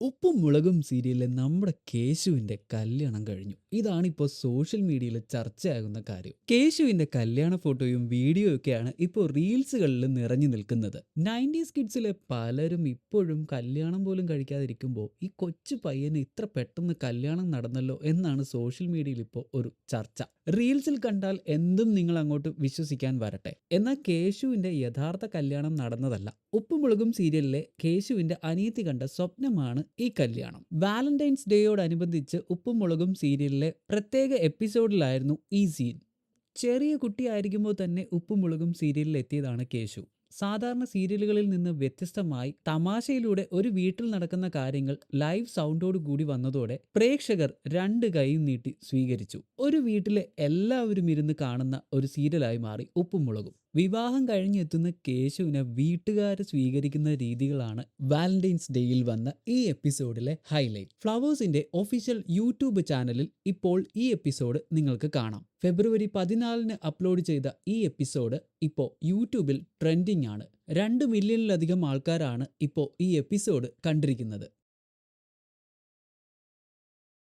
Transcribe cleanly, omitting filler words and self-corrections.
ഉപ്പും മുളകും സീരിയലിലെ നമ്മുടെ കേശുവിന്റെ കല്യാണം കഴിഞ്ഞു. ഇതാണിപ്പോൾ സോഷ്യൽ മീഡിയയിൽ ചർച്ചയാകുന്ന കാര്യം. കേശുവിന്റെ കല്യാണ ഫോട്ടോയും വീഡിയോയും ഒക്കെയാണ് ഇപ്പോൾ റീൽസുകളിൽ നിറഞ്ഞു നിൽക്കുന്നത്. 90s കിഡ്സിലെ പലരും ഇപ്പോഴും കല്യാണം പോലും കഴിക്കാതിരിക്കുമ്പോൾ ഈ കൊച്ചു പയ്യന് ഇത്ര പെട്ടെന്ന് കല്യാണം നടന്നല്ലോ എന്നാണ് സോഷ്യൽ മീഡിയയിൽ ഇപ്പോൾ ഒരു ചർച്ച. റീൽസിൽ കണ്ടാൽ എന്തും നിങ്ങൾ അങ്ങോട്ട് വിശ്വസിക്കാൻ വരട്ടെ. എന്നാൽ കേശുവിന്റെ യഥാർത്ഥ കല്യാണം നടന്നതല്ല. ഉപ്പുമുളകും സീരിയലിലെ കേശുവിന്റെ അനിയത്തി കണ്ട സ്വപ്നമാണ് ഈ കല്യാണം. വാലന്റൈൻസ് ഡേയോടനുബന്ധിച്ച് ഉപ്പുമുളകും സീരിയലിലെ പ്രത്യേക എപ്പിസോഡിലായിരുന്നു ഈ സീൻ. ചെറിയ കുട്ടിയായിരിക്കുമ്പോൾ തന്നെ ഉപ്പുമുളകും സീരിയലിൽ എത്തിയതാണ് കേശു. സാധാരണ സീരിയലുകളിൽ നിന്ന് വ്യത്യസ്തമായി തമാശയിലൂടെ ഒരു വീട്ടിൽ നടക്കുന്ന കാര്യങ്ങൾ ലൈവ് സൗണ്ടോട് കൂടി വന്നതോടെ പ്രേക്ഷകർ രണ്ട് കൈയും നീട്ടി സ്വീകരിച്ചു. ഒരു വീട്ടിലെ എല്ലാവരും ഇരുന്ന് കാണുന്ന ഒരു സീരിയലായി മാറി ഉപ്പുമുളകും. വിവാഹം കഴിഞ്ഞെത്തുന്ന കേശുവിനെ വീട്ടുകാർ സ്വീകരിക്കുന്ന രീതികളാണ് വാലന്റൈൻസ് ഡേയിൽ വന്ന ഈ എപ്പിസോഡിലെ ഹൈലൈറ്റ്. ഫ്ലവേഴ്സിന്റെ ഒഫീഷ്യൽ യൂട്യൂബ് ചാനലിൽ ഇപ്പോൾ ഈ എപ്പിസോഡ് നിങ്ങൾക്ക് കാണാം. ഫെബ്രുവരി 14 അപ്ലോഡ് ചെയ്ത ഈ എപ്പിസോഡ് ഇപ്പോൾ യൂട്യൂബിൽ ട്രെൻഡിംഗ് ആണ്. 2 മില്യണിലധികം ആൾക്കാരാണ് ഇപ്പോൾ ഈ എപ്പിസോഡ് കണ്ടിരിക്കുന്നത്.